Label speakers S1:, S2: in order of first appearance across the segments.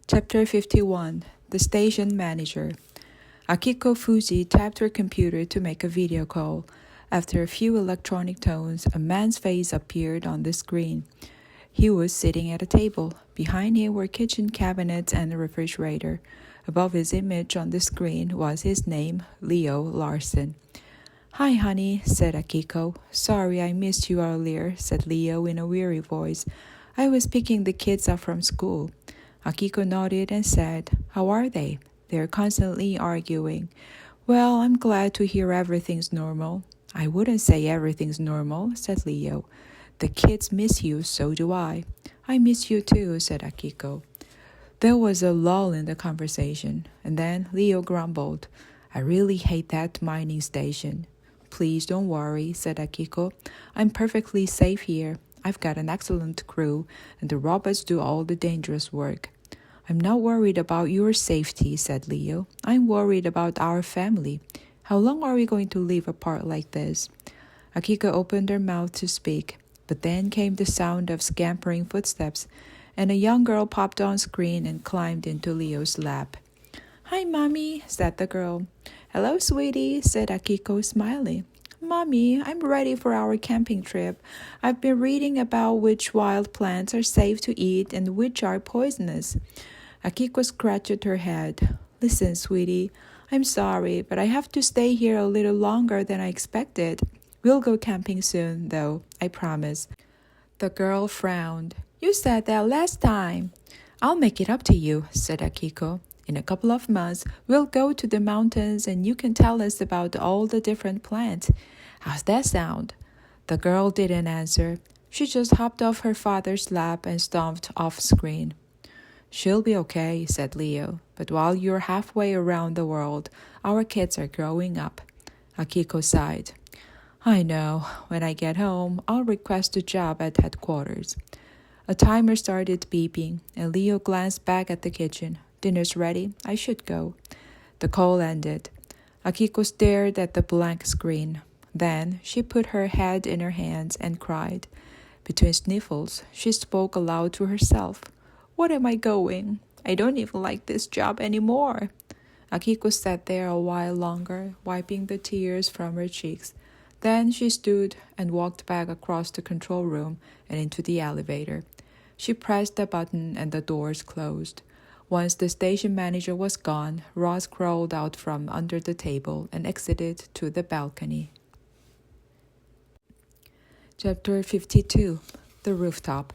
S1: Chapter 51 The Station Manager. Akiko Fuji tapped her computer to make a video call. After a few electronic tones, a man's face appeared on the screen. He was sitting at a table. Behind him were kitchen cabinets and a refrigerator. Above his image on the screen was his name, Leo Larson. "Hi, honey," said Akiko. "Sorry I missed you earlier," said Leo in a weary voice. "I was picking the kids up from school." Akiko nodded and said, "How are they?" "They're constantly arguing." "Well, I'm glad to hear everything's normal." "I wouldn't say everything's normal," said Leo. "The kids miss you, so do I." "I miss you too," said Akiko. There was a lull in the conversation, and then Leo grumbled, "I really hate that mining station." "Please don't worry," said Akiko. "I'm perfectly safe here. I've got an excellent crew, and the robots do all the dangerous work." "I'm not worried about your safety," said Leo. "I'm worried about our family. How long are we going to live apart like this?" Akiko opened her mouth to speak, but then came the sound of scampering footsteps, and a young girl popped on screen and climbed into Leo's lap. "Hi, Mommy," said the girl. "Hello, sweetie," said Akiko, smiling. "Mommy, I'm ready for our camping trip. I've been reading about which wild plants are safe to eat and which are poisonous." Akiko scratched her head. "Listen, sweetie, I'm sorry, but I have to stay here a little longer than I expected. We'll go camping soon, though, I promise." The girl frowned. "You said that last time." "I'll make it up to you," said Akiko. "In a couple of months, we'll go to the mountains and you can tell us about all the different plants. How's that sound?" The girl didn't answer. She just hopped off her father's lap and stomped off screen. "She'll be okay," said Leo. "But while you're halfway around the world, our kids are growing up." Akiko sighed. "I know. When I get home, I'll request a job at headquarters." A timer started beeping, and Leo glanced back at the kitchen. "Dinner's ready. I should go." The call ended. Akiko stared at the blank screen. Then she put her head in her hands and cried. Between sniffles, she spoke aloud to herself. "What am I going? I don't even like this job anymore." Akiko sat there a while longer, wiping the tears from her cheeks. Then she stood and walked back across the control room and into the elevator. She pressed a button and the doors closed. Once the station manager was gone, Ross crawled out from under the table and exited to the balcony. Chapter 52 The Rooftop.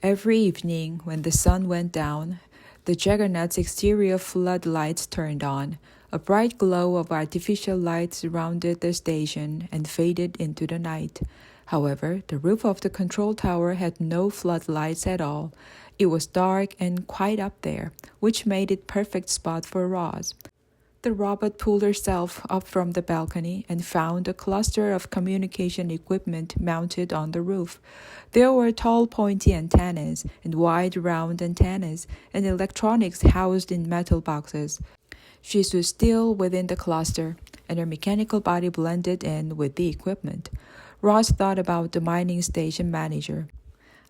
S1: Every evening, when the sun went down, the Juggernaut's exterior floodlights turned on. A bright glow of artificial light surrounded the station and faded into the night. However, the roof of the control tower had no floodlights at all. It was dark and quite up there, which made it perfect spot for Roz. The robot pulled herself up from the balcony and found a cluster of communication equipment mounted on the roof. There were tall pointy antennas and wide round antennas and electronics housed in metal boxes. She stood still within the cluster, and her mechanical body blended in with the equipment. Ross thought about the mining station manager.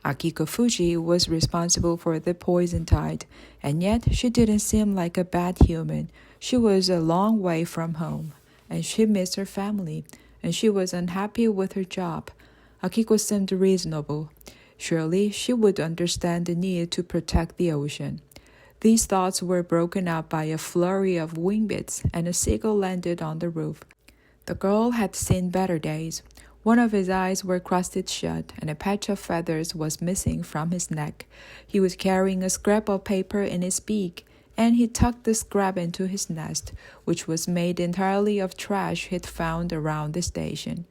S1: Akiko Fuji was responsible for the poison tide, and yet she didn't seem like a bad human. She was a long way from home, and she missed her family, and she was unhappy with her job. Akiko seemed reasonable. Surely she would understand the need to protect the ocean. These thoughts were broken up by a flurry of wing beats, and a seagull landed on the roof. The girl had seen better days. One of his eyes were crusted shut, and a patch of feathers was missing from his neck. He was carrying a scrap of paper in his beak, and he tucked the scrap into his nest, which was made entirely of trash he'd found around the station.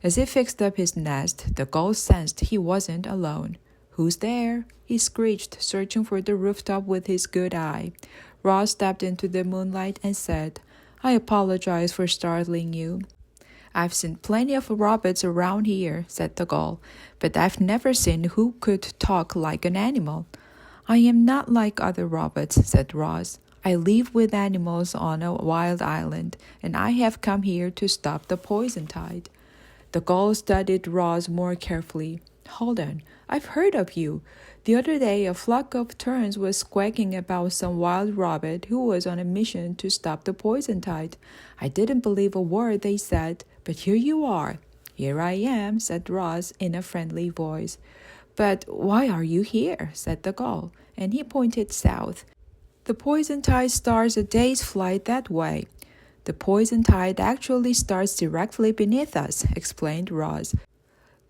S1: As he fixed up his nest, the gull sensed he wasn't alone. "Who's there?" he screeched, searching for the rooftop with his good eye. Ross stepped into the moonlight and said, "I apologize for startling you." "I've seen plenty of robots around here," said the gull, "but I've never seen who could talk like an animal." "I am not like other robots," said Ross. "I live with animals on a wild island, and I have come here to stop the poison tide." The gull studied Ross more carefully. "Hold on, I've heard of you. The other day, a flock of terns was squawking about some wild rabbit who was on a mission to stop the poison tide. I didn't believe a word they said, but here you are. Here I am, said Ross in a friendly voice. But why are you here? Said the gull, and he pointed south. The poison tide starts a day's flight that way. The poison tide actually starts directly beneath us, explained Ross.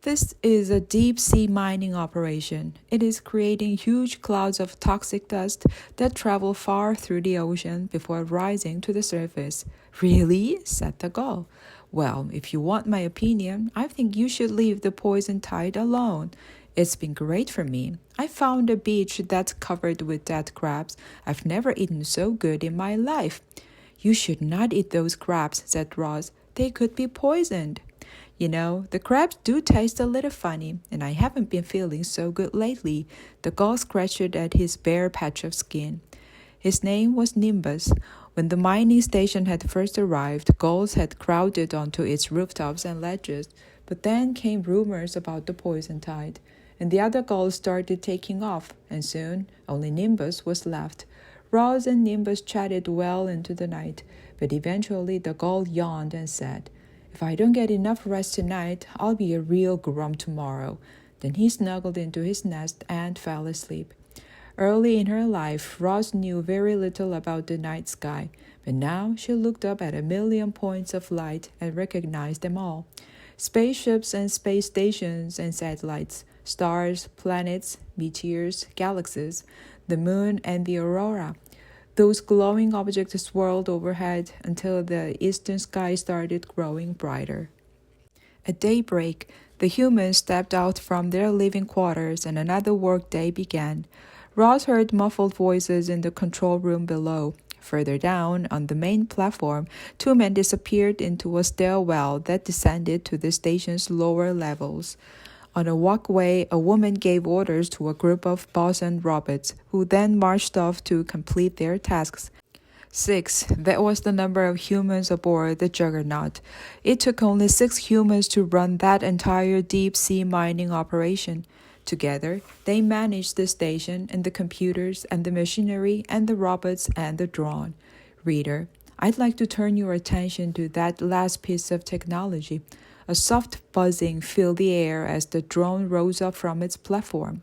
S1: This is a deep-sea mining operation. It is creating huge clouds of toxic dust that travel far through the ocean before rising to the surface. Really? Said the gull. Well, if you want my opinion, I think you should leave the poison tide alone. It's been great for me. I found a beach that's covered with dead crabs. I've never eaten so good in my life. You should not eat those crabs, said Ross. They could be poisoned. You know, the crabs do taste a little funny, and I haven't been feeling so good lately. The gull scratched at his bare patch of skin. His name was Nimbus. When the mining station had first arrived, gulls had crowded onto its rooftops and ledges, but then came rumors about the poison tide, and the other gulls started taking off, and soon only Nimbus was left. Ross and Nimbus chatted well into the night, but eventually the gull yawned and said, If I don't get enough rest tonight, I'll be a real grump tomorrow. Then he snuggled into his nest and fell asleep. Early in her life, Ross knew very little about the night sky, but now she looked up at a million points of light and recognized them all. Spaceships and space stations and satellites, stars, planets, meteors, galaxies, the moon and the aurora. Those glowing objects swirled overhead until the eastern sky started growing brighter. At daybreak, the humans stepped out from their living quarters and another workday began. Ross heard muffled voices in the control room below. Further down, on the main platform, two men disappeared into a stairwell that descended to the station's lower levels. On a walkway, a woman gave orders to a group of bosun robots, who then marched off to complete their tasks. 6. That was the number of humans aboard the Juggernaut. It took only 6 humans to run that entire deep-sea mining operation. Together, they managed the station and the computers and the machinery and the robots and the drone. Reader, I'd like to turn your attention to that last piece of technology. A soft buzzing filled the air as the drone rose up from its platform.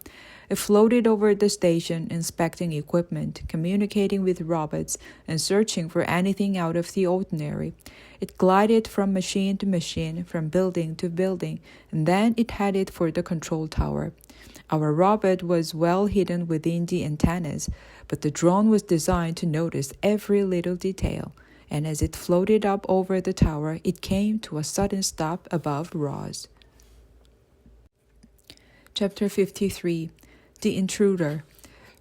S1: It floated over the station, inspecting equipment, communicating with robots, and searching for anything out of the ordinary. It glided from machine to machine, from building to building, and then it headed for the control tower. Our robot was well hidden within the antennas, but the drone was designed to notice every little detail. And as it floated up over the tower, it came to a sudden stop above Ross. Chapter 53. The Intruder.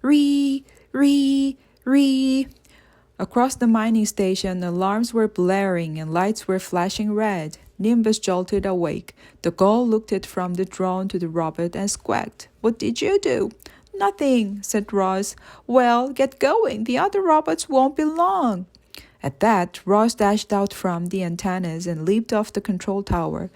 S1: Ree! Across the mining station, alarms were blaring and lights were flashing red. Nimbus jolted awake. The gull looked it from the drone to the robot and squawked. What did you do? Nothing, said Ross. Well, get going. The other robots won't be long. At that, Ross dashed out from the antennas and leaped off the control tower.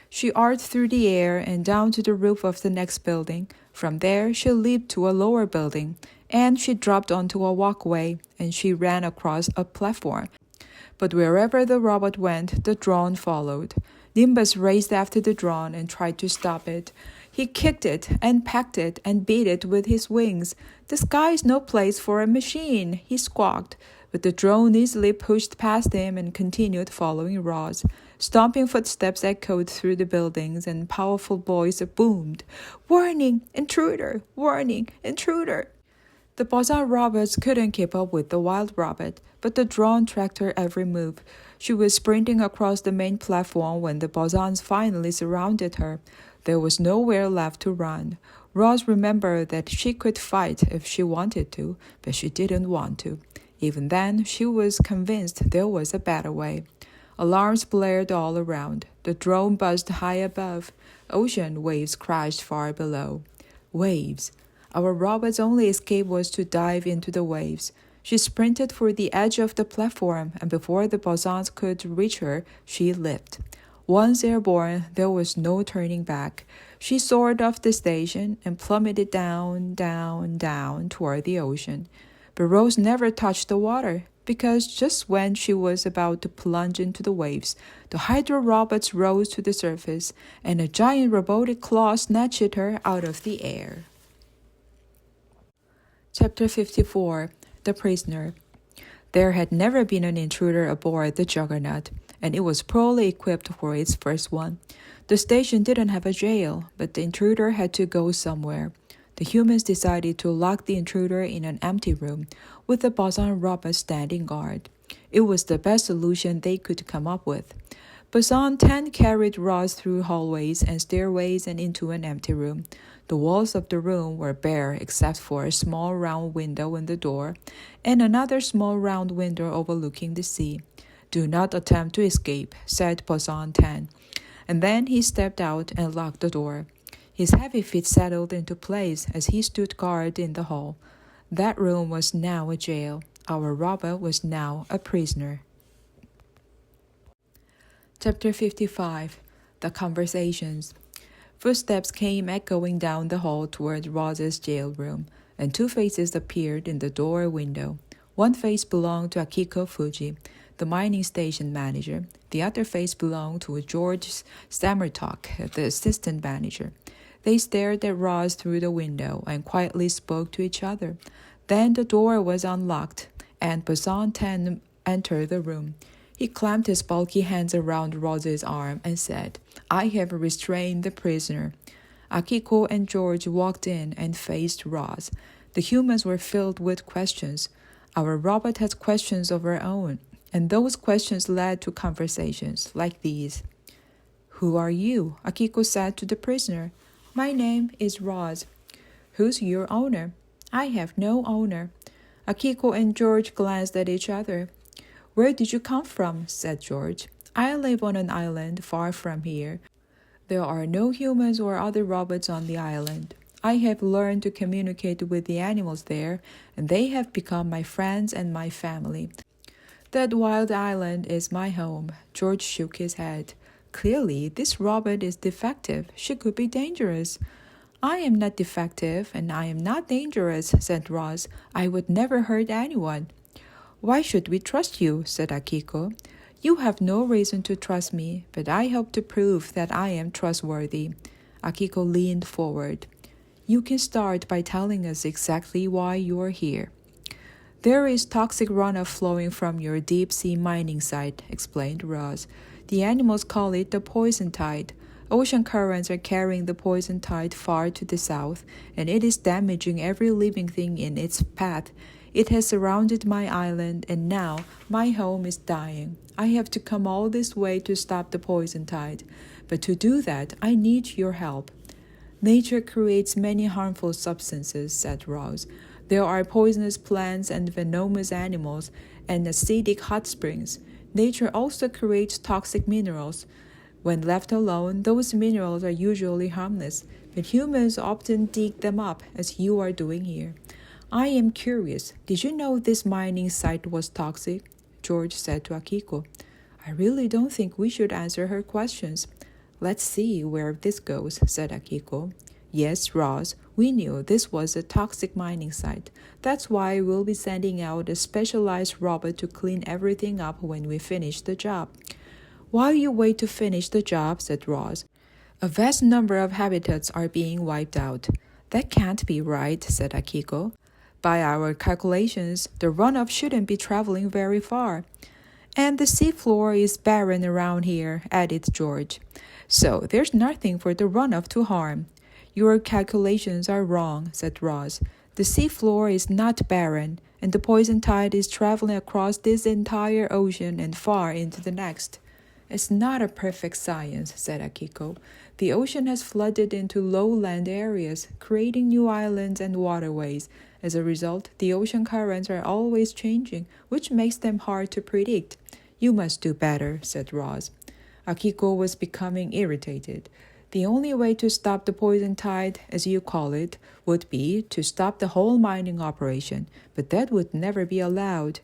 S1: She arced through the air and down to the roof of the next building. From there, she leaped to a lower building, and she dropped onto a walkway, and she ran across a platform. But wherever the robot went, the drone followed. Nimbus raced after the drone and tried to stop it. He kicked it and pecked it and beat it with his wings. The sky is no place for a machine, he squawked. But the drone easily pushed past him and continued following Ross. Stomping footsteps echoed through the buildings and powerful voice boomed, Warning! Intruder! Warning! Intruder! The bosun robots couldn't keep up with the wild robot, but the drone tracked her every move. She was sprinting across the main platform when the bosons finally surrounded her. There was nowhere left to run. Ross remembered that she could fight if she wanted to, but she didn't want to. Even then, she was convinced there was a better way. Alarms blared all around. The drone buzzed high above. Ocean waves crashed far below. Waves. Our robot's only escape was to dive into the waves. She sprinted for the edge of the platform, and before the bosons could reach her, she leaped. Once airborne, there was no turning back. She soared off the station and plummeted down, down, down toward the ocean. But Rose never touched the water, because just when she was about to plunge into the waves, the hydro robots rose to the surface, and a giant robotic claw snatched her out of the air. Chapter 54. The Prisoner. There had never been an intruder aboard the Juggernaut, and it was poorly equipped for its first one. The station didn't have a jail, but the intruder had to go somewhere. The humans decided to lock the intruder in an empty room, with the boson robot standing guard. It was the best solution they could come up with. Boson 10 carried Roz through hallways and stairways and into an empty room. The walls of the room were bare except for a small round window in the door and another small round window overlooking the sea. "Do not attempt to escape," said Boson 10. And then he stepped out and locked the door. His heavy feet settled into place as he stood guard in the hall. That room was now a jail. Our robot was now a prisoner. Chapter 55. The Conversations. Footsteps came echoing down the hall toward Roz's jail room, and two faces appeared in the door window. One face belonged to Akiko Fuji, the mining station manager. The other face belonged to George Stammertalk, the assistant manager. They stared at Roz through the window and quietly spoke to each other. Then the door was unlocked, and Boson 10 entered the room. He clamped his bulky hands around Roz's arm and said, "I have restrained the prisoner." Akiko and George walked in and faced Roz. The humans were filled with questions. Our robot has questions of her own, and those questions led to conversations like these. "Who are you?" Akiko said to the prisoner. "My name is Roz." "Who's your owner?" "I have no owner." Akiko and George glanced at each other. "Where did you come from?" said George. "I live on an island far from here. There are no humans or other robots on the island. I have learned to communicate with the animals there, and they have become my friends and my family. That wild island is my home." George shook his head. "Clearly, this robot is defective. She could be dangerous." "I am not defective, and I am not dangerous," said Roz. "I would never hurt anyone." "Why should we trust you?" said Akiko. "You have no reason to trust me, but I hope to prove that I am trustworthy." Akiko leaned forward. "You can start by telling us exactly why you are here." "There is toxic runoff flowing from your deep-sea mining site," explained Roz. "The animals call it the poison tide. Ocean currents are carrying the poison tide far to the south, and it is damaging every living thing in its path. It has surrounded my island, and now my home is dying. I have to come all this way to stop the poison tide. But to do that, I need your help." "Nature creates many harmful substances," said Roz. "There are poisonous plants and venomous animals and acidic hot springs. Nature also creates toxic minerals. When left alone, those minerals are usually harmless, but humans often dig them up, as you are doing here. I am curious. Did you know this mining site was toxic?" George said to Akiko. "I really don't think we should answer her questions." "Let's see where this goes," said Akiko. "Yes, Roz, we knew this was a toxic mining site. That's why we'll be sending out a specialized robot to clean everything up when we finish the job." "While you wait to finish the job," said Roz, "a vast number of habitats are being wiped out." "That can't be right," said Akiko. "By our calculations, the runoff shouldn't be traveling very far." "And the seafloor is barren around here," added George. "So there's nothing for the runoff to harm." "Your calculations are wrong," said Roz. "The seafloor is not barren, and the poison tide is traveling across this entire ocean and far into the next." "It's not a perfect science," said Akiko. "The ocean has flooded into lowland areas, creating new islands and waterways. As a result, the ocean currents are always changing, which makes them hard to predict." "You must do better," said Roz. Akiko was becoming irritated. "The only way to stop the poison tide, as you call it, would be to stop the whole mining operation, but that would never be allowed."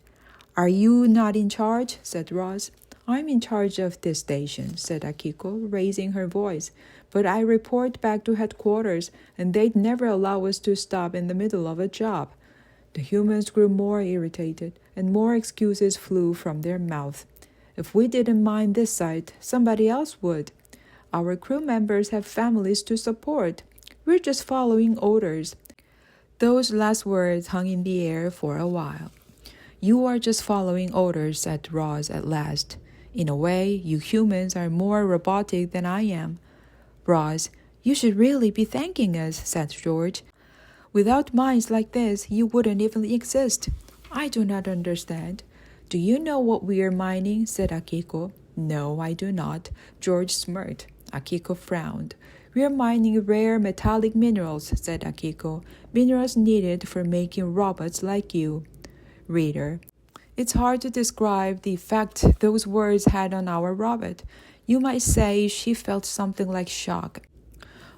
S1: "Are you not in charge?" said Roz. I'm in charge of this station, said Akiko, raising her voice. But I report back to headquarters, and they'd never allow us to stop in the middle of a job. The humans grew more irritated, and more excuses flew from their mouth. If we didn't mind this site, somebody else would. Our crew members have families to support. We're just following orders. Those last words hung in the air for a while. You are just following orders, said Ross at last. In a way, you humans are more robotic than I am. Ross, you should really be thanking us, said George. Without minds like this, you wouldn't even exist. I do not understand. Do you know what we are mining? Said Akiko. No, I do not. George smirked. Akiko frowned. We are mining rare metallic minerals, said Akiko. Minerals needed for making robots like you. Reader, it's hard to describe the effect those words had on our robot. You might say she felt something like shock.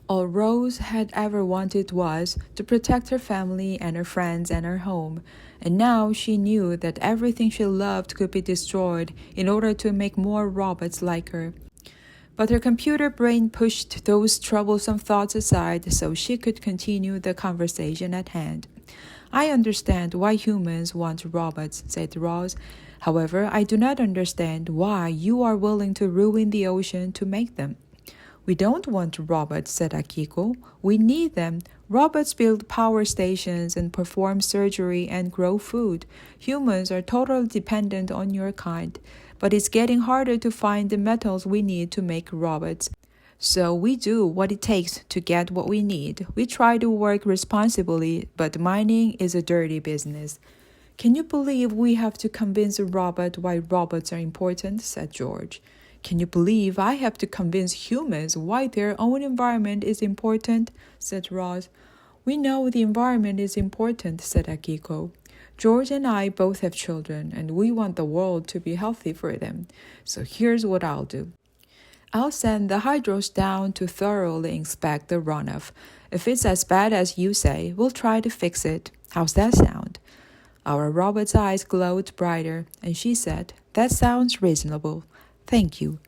S1: All Rose had ever wanted was to protect her family and her friends and her home, and now she knew that everything she loved could be destroyed in order to make more robots like her. But her computer brain pushed those troublesome thoughts aside so she could continue the conversation at hand. I understand why humans want robots, said Ross. However, I do not understand why you are willing to ruin the ocean to make them. We don't want robots, said Akiko. We need them. Robots build power stations and perform surgery and grow food. Humans are totally dependent on your kind, but it's getting harder to find the metals we need to make robots. So we do what it takes to get what we need. We try to work responsibly, but mining is a dirty business. Can you believe we have to convince a robot why robots are important? Said George. Can you believe I have to convince humans why their own environment is important? Said Ross. We know the environment is important, said Akiko. George and I both have children, and we want the world to be healthy for them. So here's what I'll do. I'll send the hydros down to thoroughly inspect the runoff. If it's as bad as you say, we'll try to fix it. How's that sound? Our robot's eyes glowed brighter, and she said, That sounds reasonable. Thank you.